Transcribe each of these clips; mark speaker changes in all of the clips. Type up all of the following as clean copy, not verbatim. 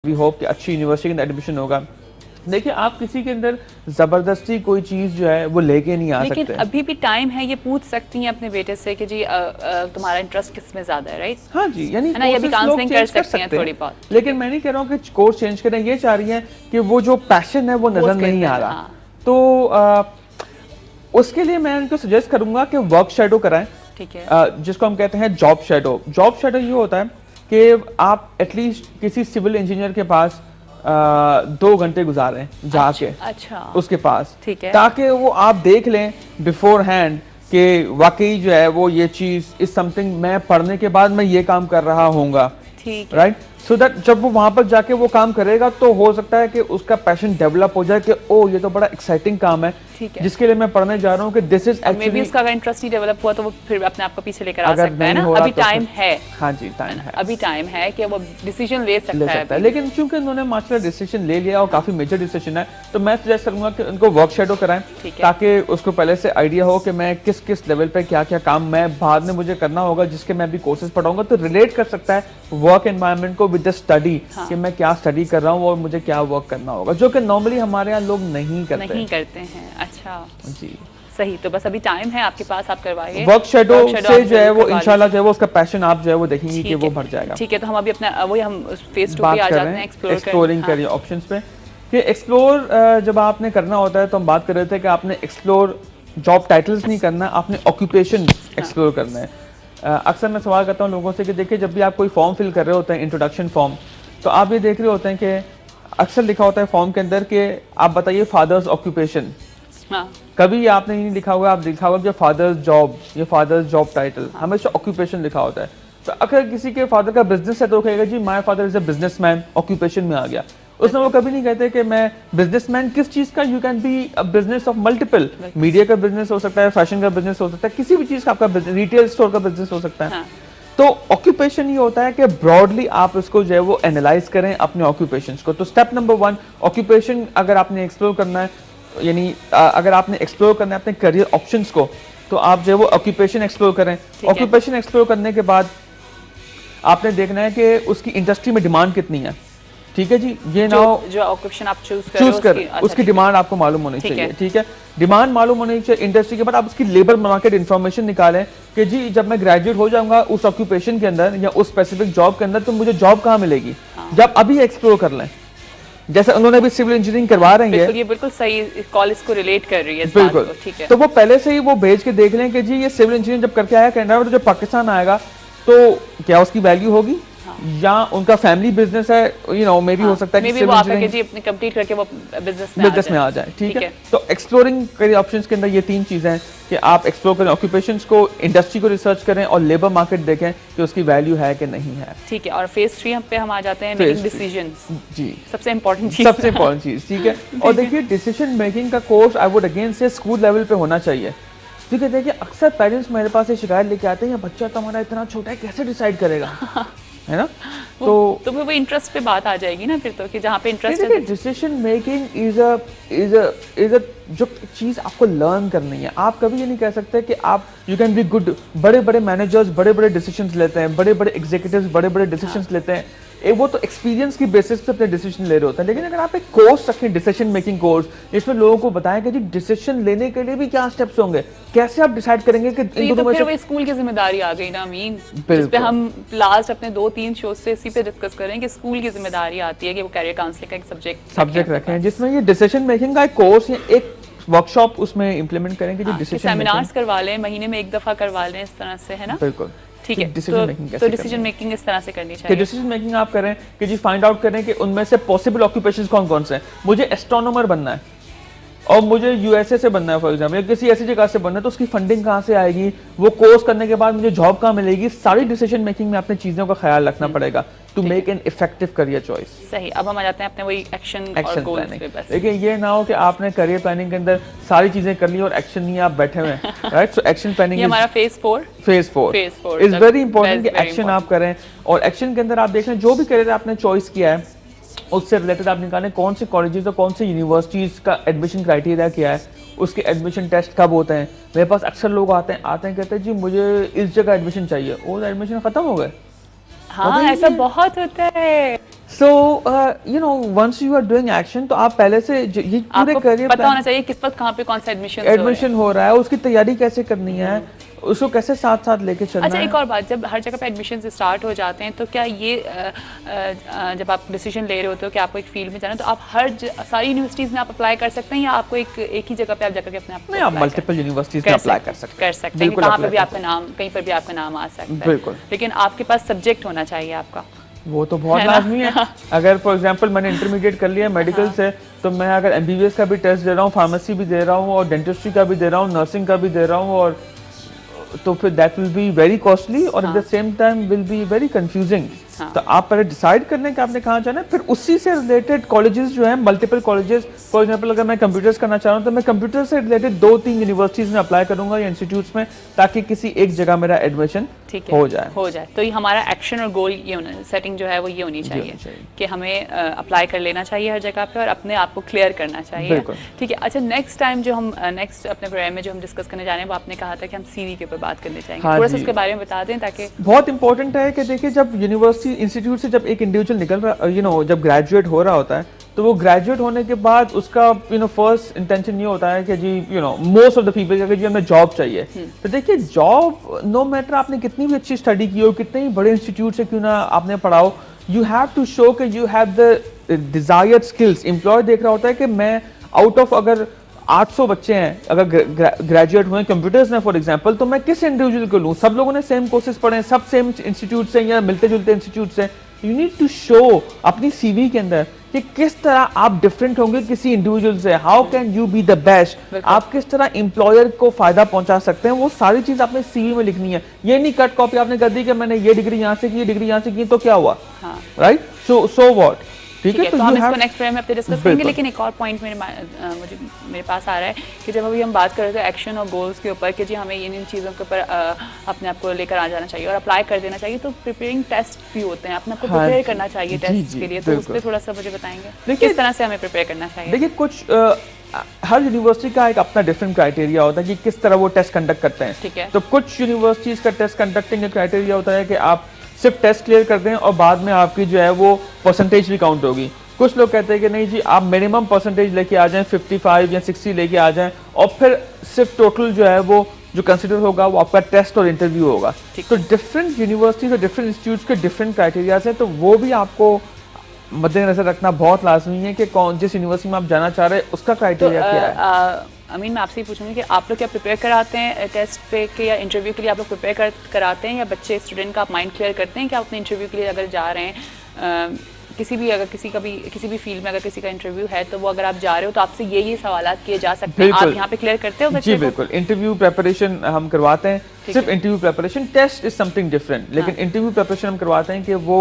Speaker 1: We hope कि अच्छी university के अंदर एडमिशन होगा। देखिए, आप किसी के अंदर ज़बरदस्ती कोई चीज़ जो है वो लेके नहीं आ सकते।
Speaker 2: लेकिन अभी भी टाइम है, ये पूछ सकती हैं अपने बेटे से कि जी तुम्हारा इंटरेस्ट किस में ज़्यादा है, राइट?
Speaker 1: हाँ जी, यानी
Speaker 2: है ना, ये भी काउंसलिंग कर सकते हैं थोड़ी बहुत।
Speaker 1: लेकिन मैं नहीं कह रहा हूँ कि कोर्स चेंज करें, ये चाह रही हैं कि वो जो पैशन है वो नज़र नहीं आ रहा।
Speaker 2: हाँ।
Speaker 1: तो उसके लिए मैं उनको सजेस्ट करूंगा कि वर्क शेडो कराएं।
Speaker 2: ठीक है।
Speaker 1: जिसको हम कहते हैं जॉब शेडो। जॉब शेडो ये होता है कि आप एटलीस्ट किसी सिविल इंजीनियर के पास 2 घंटे गुजारें जाके।
Speaker 2: अच्छा।
Speaker 1: उसके पास,
Speaker 2: ठीक है,
Speaker 1: ताकि वो आप देख लें बिफोर हैंड कि वाकई जो है वो ये चीज़ इज समथिंग मैं पढ़ने के बाद मैं ये काम कर रहा होऊंगा।
Speaker 2: ठीक है,
Speaker 1: राइट, सो दैट जब वो वहां पर जाके वो काम करेगा तो हो सकता है कि उसका पैशन डेवलप हो जाए कि ओ ये तो बड़ा एक्साइटिंग काम है, जिसके लिए मैं पढ़ने जा रहा हूँ कि दिस इज
Speaker 2: एक्चुअली। मे उसका अगर इंटरेस्ट ही डेवलप हुआ तो वो फिर अपने आप को पीछे लेकर आ सकता है ना। अभी
Speaker 1: तो
Speaker 2: टाइम है।
Speaker 1: हाँ जी, टाइम है,
Speaker 2: अभी टाइम है कि वो डिसीजन ले सकता है।
Speaker 1: लेकिन क्योंकि उन्होंने मास्टर डिसीजन ले लिया और काफी मेजर डिसीजन है, तो मैं सजेस्ट करूंगा कि उनको वर्क शेडो कराएं, ताकि उसको पहले से आइडिया हो कि मैं किस किस लेवल पे क्या क्या काम मैं बाद में मुझे करना होगा, जिसके मैं भी कोर्सेज पढ़ाऊंगा, तो रिलेट कर सकता है वर्क एनवायरनमेंट को विद द स्टडी। हाँ। कि मैं क्या स्टडी कर रहा हूँ और मुझे क्या वर्क करना होगा, जो कि नॉर्मली हमारे यहाँ लोग नहीं करते
Speaker 2: हैं। अच्छा
Speaker 1: जी,
Speaker 2: सही। तो बस अभी टाइम है आपके पास, आप करवाइए
Speaker 1: वर्क शेडो से जो है वो इंशाल्लाह जो है वो उसका पैशन आप जो है वो देखेंगे कि वो बढ़ जाएगा।
Speaker 2: ठीक है, तो हम अभी अपना वही हम फेज 2 पे आ जाते हैं,
Speaker 1: एक्सप्लोरिंग करिए ऑप्शंस पे। कि एक्सप्लोर जब आपने करना होता है तो हम बात कर रहे थे कि आपने एक्सप्लोर जॉब टाइटल्स नहीं करना, आपने ऑक्यूपेशन एक्सप्लोर करना है। अक्सर मैं सवाल करता हूँ लोगों से कि देखिए, जब भी आप कोई फॉर्म फिल कर रहे होते हैं, इंट्रोडक्शन फॉर्म, तो आप ये देख रहे होते हैं कि अक्सर लिखा होता है फॉर्म के अंदर कि आप बताइए फादर्स ऑक्यूपेशन।
Speaker 2: हाँ।
Speaker 1: कभी आपने नहीं लिखा हुआ, आप लिखा हुआ फादर्स जॉब या फादर्स जॉब टाइटल, हमेशा ऑक्यूपेशन लिखा होता है। तो अगर किसी के फादर का बिजनेस है तो कहेगा जी my father is a businessman, occupation में आ गया। उसमें वो कभी नहीं कहते कि मैं बिजनेसमैन किस चीज का, you can be a business of multiple, media का बिजनेस हो सकता है, फैशन का बिजनेस हो सकता है, किसी भी चीज का आपका रिटेल स्टोर का बिजनेस हो सकता है। हाँ। तो ऑक्यूपेशन ये होता है कि ब्रॉडली आप इसको जो है वो एनालाइज करें अपने ऑक्यूपेशंस को। तो स्टेप नंबर 1, ऑक्यूपेशन अगर आपने एक्सप्लोर करना है, यानी अगर आपने एक्सप्लोर करना है अपने करियर ऑप्शंस को, तो आप जो है वो ऑक्यूपेशन एक्सप्लोर करें। ऑक्यूपेशन एक्सप्लोर करने के बाद आपने देखना है कि उसकी इंडस्ट्री में डिमांड कितनी है। ठीक है जी, ये ना
Speaker 2: जो ऑक्यूपेशन आप चूज कर
Speaker 1: उसकी डिमांड आपको मालूम होनी चाहिए। ठीक है, डिमांड मालूम होनी चाहिए इंडस्ट्री के बाद। आप उसकी लेबर मार्केट इन्फॉर्मेशन निकालें कि जी जब मैं ग्रेजुएट हो जाऊंगा उस ऑक्यूपेशन के अंदर या उस स्पेसिफिक जॉब के अंदर, तो मुझे जॉब कहाँ मिलेगी। हाँ। जब अभी एक्सप्लोर कर लें, जैसे उन्होंने भी सिविल इंजीनियरिंग करवा रही है,
Speaker 2: ये बिल्कुल सही कॉलेज को रिलेट कर रही है इस
Speaker 1: बिल्कुल।
Speaker 2: बात को। ठीक है,
Speaker 1: तो वो पहले से ही वो भेज के देख लें कि जी ये सिविल इंजीनियरिंग जब करके आया कनाडा में, तो जब पाकिस्तान आएगा तो क्या उसकी वैल्यू होगी। हाँ। या उनका फैमिली बिजनेस है, यू नो मे भी हो सकता है कि
Speaker 2: वो आकर के जी अपने कंप्लीट करके वो बिजनेस में
Speaker 1: आ जाए। ठीक है, तो एक्सप्लोरिंग करियर ऑप्शंस के अंदर ये 3 चीजें हैं कि आप एक्सप्लोर करें ऑक्यूपेशंस को, इंडस्ट्री को रिसर्च करें और लेबर मार्केट देखें कि उसकी वैल्यू है कि नहीं है।
Speaker 2: ठीक है, और फेज 3 पे हम आ जाते हैं, मेकिंग डिसीजंस।
Speaker 1: जी,
Speaker 2: सबसे इंपॉर्टेंट चीज।
Speaker 1: ठीक है। और देखिए, डिसीजन मेकिंग का कोर्स आई वुड अगेन से स्कूल लेवल पे होना चाहिए। ठीक है, देखिए अक्सर पेरेंट्स मेरे पास ये शिकायत लेके आते हैं, बच्चा तो हमारा इतना छोटा है कैसे डिसाइड करेगा, है ना। तो
Speaker 2: वो इंटरेस्ट पे बात आ जाएगी ना फिर, तो कि जहाँ पे इंटरेस्ट है।
Speaker 1: डिसीजन मेकिंग इज अ जो चीज आपको लर्न करनी है। आप कभी ये नहीं कह सकते कि आप यू कैन बी गुड। बड़े बड़े मैनेजर्स बड़े बड़े डिसीजंस लेते हैं, बड़े बड़े एग्जीक्यूटिव्स बड़े बड़े डिसीजंस लेते हैं, वो तो एक्सपीरियंस की बेसिस पे अपने डिसीजन ले रहे होते हैं। लेकिन अगर आप एक कोर्स रखें, डिसीजन मेकिंग कोर्स, इसमें लोगों को बताएं कि जी डिसीजन लेने के लिए भी क्या स्टेप्स होंगे, कैसे आप डिसाइड करेंगे कि
Speaker 2: तो तो फिर वो स्कूल की जिम्मेदारी आ गई ना अमीन, जिस पे हम लास्ट अपने 2-3 शो से इसी पे डिस्कस करें कि स्कूल की जिम्मेदारी आती है कि वो कैरियर काउंसलिंग का एक सब्जेक्ट
Speaker 1: रखें, जिसमें ये डिसीजन मेकिंग का एक कोर्स या एक वर्कशॉप उसमें इंप्लीमेंट करें कि डिसीजन
Speaker 2: सेमिनार्स करवा लें, महीने में एक दफा करवा लें, इस तरह से, है ना।
Speaker 1: बिल्कुल,
Speaker 2: ठीक है। तो डिसीजन मेकिंग इस तरह से करनी चाहिए।
Speaker 1: डिसीजन मेकिंग आप करें कि जी फाइंड आउट करें कि उनमें से पॉसिबल ऑक्यूपेशंस कौन कौन से हैं। मुझे एस्ट्रोनॉमर बनना है और मुझे यूएसए से बनना है फॉर एग्जाम्पल, या किसी ऐसी जगह से बनना है, तो उसकी फंडिंग कहाँ से आएगी, वो कोर्स करने के बाद मुझे जॉब कहाँ मिलेगी। सारी डिसीजन मेकिंग में अपने चीजों का ख्याल रखना पड़ेगा to make an effective career choice.
Speaker 2: सही। अब हम आ जाते हैं अपने वही एक्शन
Speaker 1: प्लानिंग पे। देखिए, ये ना हो कि आपने करियर प्लानिंग के अंदर सारी चीजें कर ली और एक्शन नहीं, आप बैठे हुए हैं, राइट। सो एक्शन प्लानिंग
Speaker 2: हमारा फेज 4
Speaker 1: इज वेरी इंपॉर्टेंट कि एक्शन आप करें। और एक्शन के अंदर आप देख लें जो भी करियर आपने चॉइस किया है उससे रिलेटेड आप निकालें कौन से कॉलेजेस और कौन से यूनिवर्सिटीज का एडमिशन क्राइटेरिया क्या है, उसके एडमिशन टेस्ट कब होते हैं। मेरे पास अक्सर लोग आते हैं कहते हैं जी मुझे इस जगह एडमिशन चाहिए, और एडमिशन खत्म हो गए।
Speaker 2: हाँ, ऐसा बहुत होता है।
Speaker 1: So you know, once you are doing action, तो आप पहले से ये पूरे
Speaker 2: आपको
Speaker 1: करियर
Speaker 2: पता होना चाहिए किस वक्त कहाँ पे कौन सा
Speaker 1: एडमिशन हो रहा है, उसकी तैयारी कैसे करनी है, उसको कैसे साथ साथ लेके चलना
Speaker 2: अच्छा
Speaker 1: है।
Speaker 2: एक और बात, जब हर जगह पे एडमिशन स्टार्ट हो जाते हैं तो क्या ये जब आप डिसीजन ले रहे होते हो कि आपको एक फील्ड में जाना है, तो आप सारी यूनिवर्सिटीज में आप अप्लाई कर सकते हैं, या आपको एक ही जगह पे आप जाकर के अपने आप
Speaker 1: नहीं, आप मल्टीपल यूनिवर्सिटीज में अप्लाई कर सकते
Speaker 2: हैं, कहाँ पे भी आपका नाम, कहीं पर भी आपका नाम आ सकता है।
Speaker 1: बिल्कुल,
Speaker 2: लेकिन आपके पास सब्जेक्ट होना चाहिए आपका,
Speaker 1: वो तो बहुत लाजमी है। अगर फॉर एग्जांपल मैंने इंटरमीडिएट कर लिया मेडिकल से, तो मैं अगर एमबीबीएस का भी टेस्ट दे रहा हूँ, फार्मेसी भी दे रहा हूँ, और डेंटिस्ट्री का भी दे रहा हूँ, नर्सिंग का भी दे रहा हूँ, और तो फिर that will be very costly और at the same time will be very confusing. तो आप पहले डिसाइड करने कि आपने कहाँ जाना है, फिर उसी से रिलेटेड कॉलेजेस जो हैं, मल्टीपल कॉलेजेस, फॉर एग्जांपल अगर मैं कंप्यूटर्स करना चाह रहा हूँ तो मैं कंप्यूटर से रिलेटेड 2-3 यूनिवर्सिटीज में अप्लाई करूंगा या इंस्टीट्यूट्स में, ताकि किसी एक जगह मेरा एडमिशन हो जाए।
Speaker 2: तो ये हमारा एक्शन और गोल ये होना, सेटिंग जो है वो ये होनी चाहिए कि हमें अप्लाई कर लेना चाहिए हर जगह पे और अपने आप को क्लियर करना चाहिए। ठीक है, अच्छा नेक्स्ट टाइम जो हम नेक्स्ट अपने प्रोग्राम में जो हम डिस्कस करने जा रहे हैं, वो आपने कहा था कि हम सीवी के ऊपर बात करने चाहेंगे, थोड़ा सा उसके बारे में बता दें ताकि।
Speaker 1: बहुत इंपॉर्टेंट है कि देखिए, जब यूनिवर्सिटी इंस्टीट्यूट से जब एक इंडिविजुअल निकल रहा, जब ग्रेजुएट हो रहा होता है, तो वो ग्रेजुएट होने के बाद उसका फर्स्ट इंटेंशन ये होता है कि जी मोस्ट ऑफ द पीपल का जी हमें जॉब चाहिए। तो देखिए, जॉब नो मैटर आपने कितनी भी अच्छी स्टडी की हो, कितने ही बड़े इंस्टीट्यूट से क्यों ना आपने पढ़ाओ, यू हैव टू शो कि you have the desired skills. Employer देख रहा होता है कि मैं आउट ऑफ अगर 800 बच्चे हैं, अगर ग्रेजुएट हुए कंप्यूटर्स में फॉर एग्जांपल, तो मैं किस इंडिविजुअल को लूँ? सब लोगों ने सेम कोर्सेज पढ़े हैं, सब सेम इंस्टीट्यूट से या मिलते जुलते इंस्टीट्यूट से। यू नीड टू शो अपनी सीवी के अंदर कि किस तरह आप डिफरेंट होंगे किसी इंडिविजुअल से, how can you be the best, आप किस तरह एम्प्लॉयर को फायदा पहुंचा सकते हैं, वो सारी चीज आपने सीवी में लिखनी है। ये नहीं कट कॉपी आपने कर दी कि मैंने ये डिग्री यहाँ से की, ये डिग्री यहाँ से की, तो क्या हुआ, राइट? सो व्हाट, ठीक है,
Speaker 2: तो हम इसको नेक्स्ट प्रोग्राम में अपने डिस्कस करेंगे। लेकिन एक और पॉइंट मेरे पास आ रहा है कि जब अभी हम बात कर रहे थे एक्शन और गोल्स के ऊपर कि जी हमें इन चीज़ों के ऊपर अपने आप को लेकर आ जाना चाहिए और अप्लाई कर देना चाहिए, तो प्रिपेयरिंग टेस्ट भी होते हैं, अपने आप को प्रिपेयर करना चाहिए टेस्ट के लिए, तो उस पर थोड़ा सा मुझे बताएंगे किस तरह से हमें प्रिपेयर करना चाहिए?
Speaker 1: देखिए, कुछ हर यूनिवर्सिटी का एक अपना डिफरेंट क्राइटेरिया होता है कि किस तरह वो टेस्ट कंडक्ट करते हैं।
Speaker 2: ठीक है,
Speaker 1: तो कुछ यूनिवर्सिटीज का टेस्ट कंडक्टिंग का क्राइटेरिया होता है कि आप सिर्फ टेस्ट क्लियर कर दें और बाद में आपकी जो है वो परसेंटेज भी काउंट होगी। कुछ लोग कहते हैं कि नहीं जी, आप मिनिमम परसेंटेज लेके आ जाएं, 55 या 60 लेके आ जाएं, और फिर सिर्फ टोटल जो है वो जो कंसिडर होगा वो आपका टेस्ट और इंटरव्यू होगा। तो डिफरेंट यूनिवर्सिटीज और डिफरेंट इंस्टीट्यूट्स के डिफरेंट क्राइटेरियाज हैं, तो वो भी आपको मद्देनजर रखना बहुत लाजमी है कि कौन जिस यूनिवर्सिटी में आप जाना चाह रहे हैं उसका क्राइटेरिया क्या है।
Speaker 2: अमीन, मैं आपसे पूछूंगी कि आप लोग क्या प्रिपेयर कराते हैं टेस्ट पे के या इंटरव्यू के लिए? आप लोग प्रिपेयर कराते हैं या बच्चे स्टूडेंट का आप माइंड क्लियर करते हैं कि आप अपने इंटरव्यू के लिए अगर जा रहे हैं, किसी भी फील्ड में अगर किसी का इंटरव्यू है, तो वो अगर आप जा रहे हो तो आपसे ये सवालात किए जा सकते हैं, आप यहाँ पे क्लियर करते हो बच्चे को?
Speaker 1: जी बिल्कुल, इंटरव्यू प्रिपरेशन हम करवाते हैं, सिर्फ interview preparation, test is something different, लेकिन इंटरव्यू प्रिपरेशन हम करवाते हैं कि वो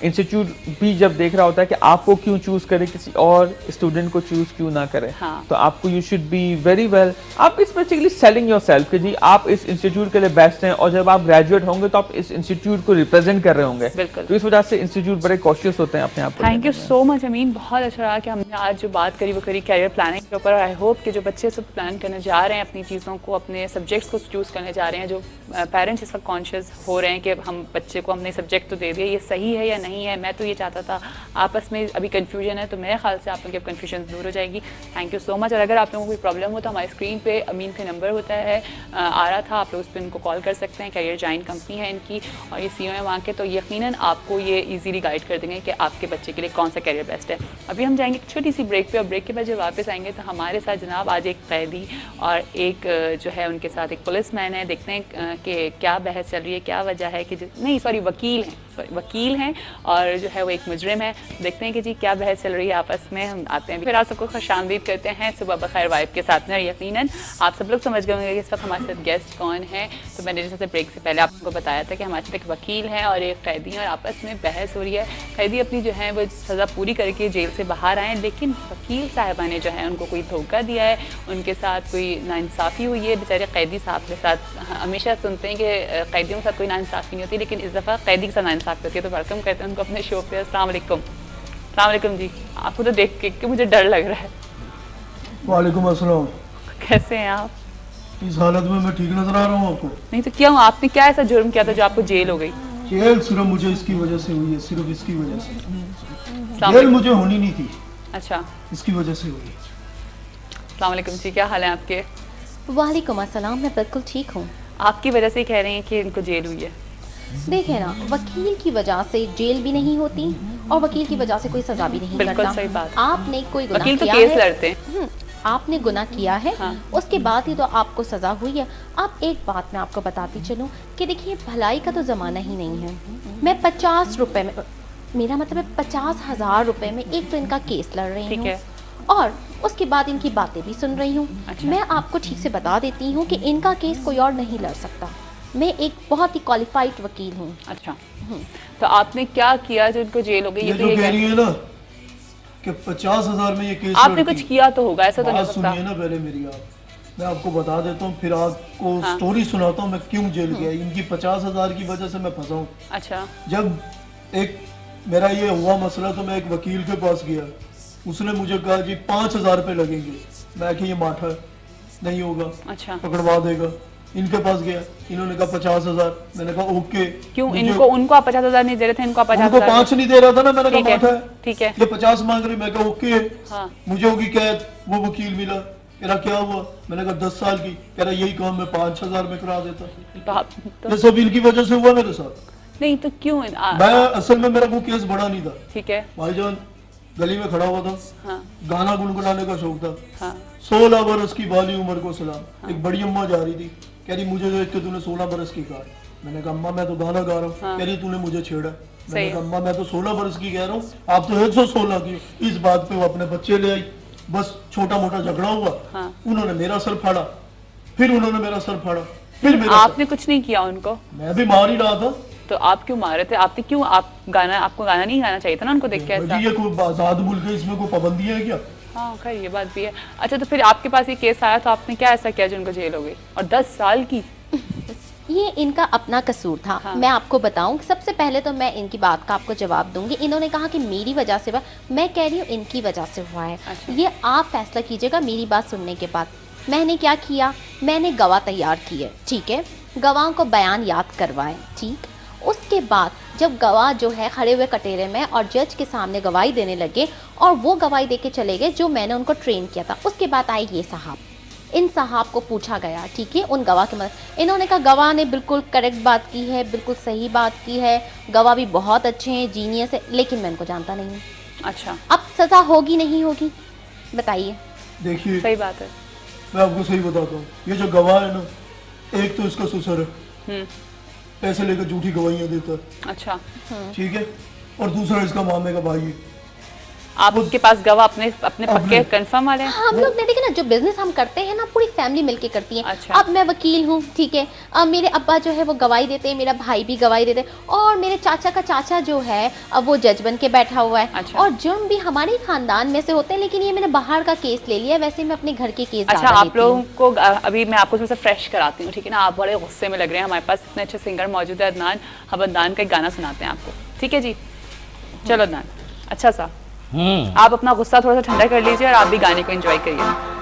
Speaker 1: इंस्टीट्यूट भी जब देख रहा होता है कि आपको क्यों चूज करे, किसी और स्टूडेंट को चूज क्यों ना करे। तो आपको you should be very well, आप इस बेसिकली सेलिंग योरसेल्फ कि जी आप इस इंस्टीट्यूट के लिए बेस्ट हैं, और जब आप ग्रेजुएट होंगे तो आप इस इंस्टीट्यूट को रिप्रेजेंट कर रहे होंगे। तो इस वजह से इंस्टीट्यूट बड़े कॉशियस होते हैं अपने आप को।
Speaker 2: थैंक यू सो मच अमीन, बहुत अच्छा रहा कि हमने आज जो बात करी वो करी कैरियर प्लानिंग के ऊपर। आई होप कि जो बच्चे सब प्लान करने जा रहे हैं अपनी चीज़ों को, अपने सब्जेक्ट्स को चूज करने जा रहे हैं, जो पेरेंट्स इस वक्त कॉन्शियस हो रहे हैं कि हम बच्चे को हमने सब्जेक्ट तो दे दिया, ये सही है या नहीं है, मैं तो ये चाहता था, आपस में अभी कंफ्यूजन है, तो मेरे ख्याल से आप लोगों की कंफ्यूजन दूर हो जाएगी। Thank you so much. और अगर आप लोगों को कोई प्रॉब्लम हो तो हमारी स्क्रीन पे अमीन का नंबर होता है, आ रहा था, आप लोग उस पर उनको कॉल कर सकते हैं। कैरियर जॉइन कंपनी है इनकी और ये CEO है वहाँ के, तो यकीनन आपको ये ईजीली गाइड कर देंगे कि आपके बच्चे के लिए कौन सा कैरियर बेस्ट है। अभी हम जाएंगे एक छोटी सी ब्रेक पे, और ब्रेक के बाद जब वापस आएंगे तो हमारे साथ जनाब आज एक कैदी और एक जो है उनके साथ एक पुलिस मैन है। देखते हैं कि क्या बहस चल रही है, क्या वजह है कि वकील हैं और जो है वो एक मुजरिम है। देखते हैं कि जी क्या बहस चल रही है आपस में। हम आते हैं फिर आप सबको खुशामदीद करते हैं सुबह बखैर वाइब के साथ में। यकीनन आप सब लोग समझ गए होंगे कि इस वक्त हमारे साथ गेस्ट कौन है। तो मैंने जैसे ब्रेक से पहले आपको बताया था कि हमारे साथ एक वकील है और एक कैदी है और आपस में बहस हो रही है। कैदी अपनी जो है वो सज़ा पूरी करके जेल से बाहर आए, लेकिन वकील साहिबा ने जो है उनको कोई धोखा दिया है, उनके साथ कोई नाइंसाफ़ी हुई है। बेचारे कैदी साहब के साथ हमेशा सुनते हैं कि कैदियों के साथ कोई नाइंसाफ़ी नहीं होती, लेकिन इस दफ़ा कैदी के साथ नाइंसाफ़ी होती है। तो वेलकम करते हैं उनको अपने शो पे। अस्सलाम वालेकुम जी। आपको तो देख के मुझे डर लग रहा है।
Speaker 3: वालेकुम अस्सलाम।
Speaker 2: कैसे हैं आप?
Speaker 3: इस हालत में मैं ठीक नजर आ रहा हूँ आपको?
Speaker 2: नहीं तो क्यों, आपने क्या ऐसा जुर्म किया था जो आपको जेल हो गई?
Speaker 3: जेल सिर्फ मुझे इसकी वजह से हुई है, सिर्फ इसकी वजह से।
Speaker 2: अस्सलाम
Speaker 3: जेल मुझे होनी नहीं थी,
Speaker 2: अच्छा,
Speaker 3: इसकी वजह से हुई।
Speaker 2: अस्सलाम वालेकुम जी, क्या हाल है आपके?
Speaker 4: वालेकुम अस्सलाम, मैं बिल्कुल ठीक हूँ।
Speaker 2: आपकी वजह से कह रहे हैं कि इनको जेल हुई है।
Speaker 4: देखे ना, वकील की वजह से जेल भी नहीं होती और वकील की वजह से कोई सजा भी नहीं
Speaker 2: बिल्कुल
Speaker 4: करता।
Speaker 2: सही बात।
Speaker 4: आपने कोई गुनाह
Speaker 2: वकील तो
Speaker 4: किया
Speaker 2: केस
Speaker 4: है,
Speaker 2: लड़ते हैं।
Speaker 4: आपने गुनाह किया है,
Speaker 2: हाँ।
Speaker 4: उसके बाद ही तो आपको सजा हुई है। अब एक बात मैं आपको बताती चलूं कि देखिए, भलाई का तो ज़माना ही नहीं है। मैं 50 रुपए में, मेरा मतलब है 50,000 रुपए में एक तो इनका केस लड़ रही
Speaker 2: ठीक
Speaker 4: हूँ
Speaker 2: है।
Speaker 4: और उसके बाद इनकी बातें भी सुन रही हूँ।
Speaker 2: अच्छा।
Speaker 4: मैं आपको ठीक से बता देती हूँ कि इनका केस कोई और नहीं लड़ सकता। मैं एक बहुत ही क्वालिफाइड वकील हूँ।
Speaker 2: अच्छा, तो आपने क्या किया जो इनको जेल हो गई?
Speaker 3: ये
Speaker 2: ये
Speaker 3: जो
Speaker 2: तो
Speaker 3: कह
Speaker 2: ये
Speaker 3: रही है ना कि 50,000 में ये केस
Speaker 2: आपने
Speaker 3: लड़ती
Speaker 2: कुछ
Speaker 3: है।
Speaker 2: किया तो होगा, ऐसा तो नहीं
Speaker 3: बात
Speaker 2: हो सकता।
Speaker 3: सुनिए ना पहले मेरी, आप मैं आपको बता देता हूँ, फिर आपको
Speaker 2: हाँ।
Speaker 3: स्टोरी सुनाता हूँ मैं क्यों जेल गया। इनकी 50,000 की वजह से मैं फंसा हूँ।
Speaker 2: अच्छा,
Speaker 3: जब एक मेरा ये हुआ मसला तो मैं एक वकील के पास गया, उसने मुझे कहा जी 5,000 रुपये लगेंगे। मैं कि ये माठा है, नहीं होगा,
Speaker 2: अच्छा,
Speaker 3: पकड़वा देगा। इनके पास गया, इन्होंने कहा 50,000। मैंने कहा ओके।
Speaker 2: क्यों
Speaker 3: मुझे-
Speaker 2: इनको, उनको आप 50,000 नहीं दे रहे थे, इनको आप
Speaker 3: उनको
Speaker 2: 50,000?
Speaker 3: 5 नहीं दे रहा था ना, मैंने
Speaker 2: ठीक
Speaker 3: कहा
Speaker 2: है,
Speaker 3: माठा है,
Speaker 2: ठीक है।
Speaker 3: ये 50 मांग रही। मैं कहा ओके।
Speaker 2: हाँ,
Speaker 3: मुझे होगी कैद। वो वकील मिला, कह रहा क्या हुआ? मैंने कहा 10 साल की। कह रहा यही काम मैं 5,000 में करा देता।
Speaker 2: तो आप तो
Speaker 3: ये सब इनकी वजह से हुआ मेरे साथ।
Speaker 2: नहीं तो क्यों
Speaker 3: मैं असल में मेरा वो केस बड़ा नहीं था।
Speaker 2: ठीक है,
Speaker 3: भाईजान गली में खड़ा हुआ था,
Speaker 2: हाँ
Speaker 3: गाना गुनगुनाने का शौक था।
Speaker 2: हाँ
Speaker 3: 16 बरस की बाली उम्र को सलाम। एक बड़ी अम्मा जा रही थी, कह रही मुझे देख के तूने 16 बरस की कहा। मैंने कहा अम्मा मैं तो गाना गा रहा हूँ।
Speaker 2: हाँ।
Speaker 3: कह रही तूने मुझे छेड़ा।
Speaker 2: सही
Speaker 3: मैंने
Speaker 2: है।
Speaker 3: कहा अम्मा मैं तो 16 बरस की कह रहा हूँ, आप तो 116 की। इस बात पे वो अपने बच्चे ले आई, बस छोटा मोटा झगड़ा हुआ।
Speaker 2: हाँ।
Speaker 3: उन्होंने मेरा सर फाड़ा, फिर उन्होंने मेरा सर फाड़ा, फिर मेरा
Speaker 2: आपने कुछ नहीं किया उनको,
Speaker 3: सर। मैं भी मार ही रहा था।
Speaker 2: तो आप क्यों मार रहे थे? आपने क्यों, आपको गाना नहीं गाना चाहिए था ना उनको देख के ऐसा?
Speaker 3: जी, ये कोई आजाद मुल्क है, इसमें कोई पाबंदी है क्या?
Speaker 2: हाँ खैर ये बात भी है। अच्छा, तो फिर आपके पास ये केस आया तो आपने क्या ऐसा किया जो उनको जेल हो गई? और 10 साल की?
Speaker 4: ये इनका अपना कसूर था।
Speaker 2: हाँ।
Speaker 4: मैं आपको बताऊं, सबसे पहले तो मैं इनकी बात का आपको जवाब दूंगी। इन्होंने कहा कि मेरी वजह से हुआ, मैं कह रही हूँ इनकी वजह से हुआ है।
Speaker 2: अच्छा।
Speaker 4: ये आप फैसला कीजिएगा मेरी बात सुनने के बाद। मैंने क्या किया, मैंने गवाह तैयार किए, ठीक है, गवाह को बयान याद करवाए, ठीक। उसके बाद जब गवाह जो है खड़े हुए कटेरे में और जज के सामने गवाही देने लगे और वो गवाही दे के चले गए जो मैंने उनको ट्रेन किया था। उसके बाद आए ये साहब, इन साहब को पूछा गया, ठीक है, उन गवाह के मदद। इन्होंने कहा गवाह ने बिल्कुल करेक्ट बात की है, बिल्कुल सही बात की है, गवाह भी बहुत अच्छे हैं, जीनियस है, लेकिन मैं इनको जानता नहीं हूँ।
Speaker 2: अच्छा,
Speaker 4: अब सज़ा होगी नहीं होगी, बताइए।
Speaker 3: देखिए
Speaker 2: सही बात है।
Speaker 3: मैं आपको सही बताता हूँ, ये जो गवाह है ना, एक तो इसका ससुर है,
Speaker 2: हम्म,
Speaker 3: पैसे लेकर झूठी गवाहियां देता है,
Speaker 2: अच्छा,
Speaker 3: ठीक है, और दूसरा इसका मामे का भाई है।
Speaker 2: आपके पास गवाह अपने अपने पक्के
Speaker 3: अपने-
Speaker 2: कंफर्म वाले हैं?
Speaker 4: हम लोग ने देखिए ना, जो बिजनेस हम करते हैं ना, पूरी फैमिली मिलके करती है।
Speaker 2: अच्छा।
Speaker 4: अब मैं वकील हूँ, ठीक है, अब मेरे अब्बा जो है वो गवाही देते हैं, मेरा भाई भी गवाही देते हैं, और मेरे चाचा का चाचा जो है अब वो जज बन के बैठा हुआ है।
Speaker 2: अच्छा।
Speaker 4: और जुर्म भी हमारे ही खानदान में से होते हैं, लेकिन ये मैंने बाहर का केस ले लिया है, वैसे मैं अपने घर के केस
Speaker 2: अच्छा,
Speaker 4: ज़्यादा
Speaker 2: आप
Speaker 4: लेती हूँ।
Speaker 2: लोगों को अभी मैं आपको थोड़ा सा फ्रेश कराती हूँ, ठीक है ना? आप बड़े गुस्से में लग रहे हैं, हमारे पास इतने अच्छे सिंगर मौजूद है अदनान। हम अदनान का एक गाना सुनाते हैं आपको, ठीक है जी? चलो अदनान, अच्छा सा आप अपना गुस्सा थोड़ा सा ठंडा कर लीजिए और आप भी गाने को एंजॉय करिए।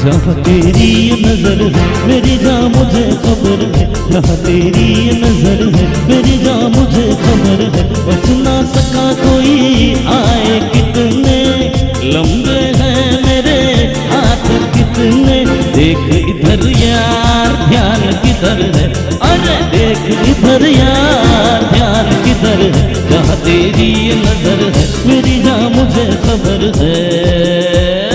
Speaker 5: जहाँ तेरी ये नजर है मेरी जान मुझे खबर है, जहाँ तेरी ये नजर है मेरी जान मुझे खबर है। बच ना सका कोई आए कितने लंबे हैं मेरे हाथ कितने। देख इधर यार ध्यान किधर है, अरे देख इधर यार ध्यान किधर है। जहाँ तेरी ये नजर है मेरी जान मुझे खबर है।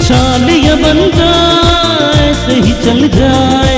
Speaker 5: शालिया बन जा चल जाए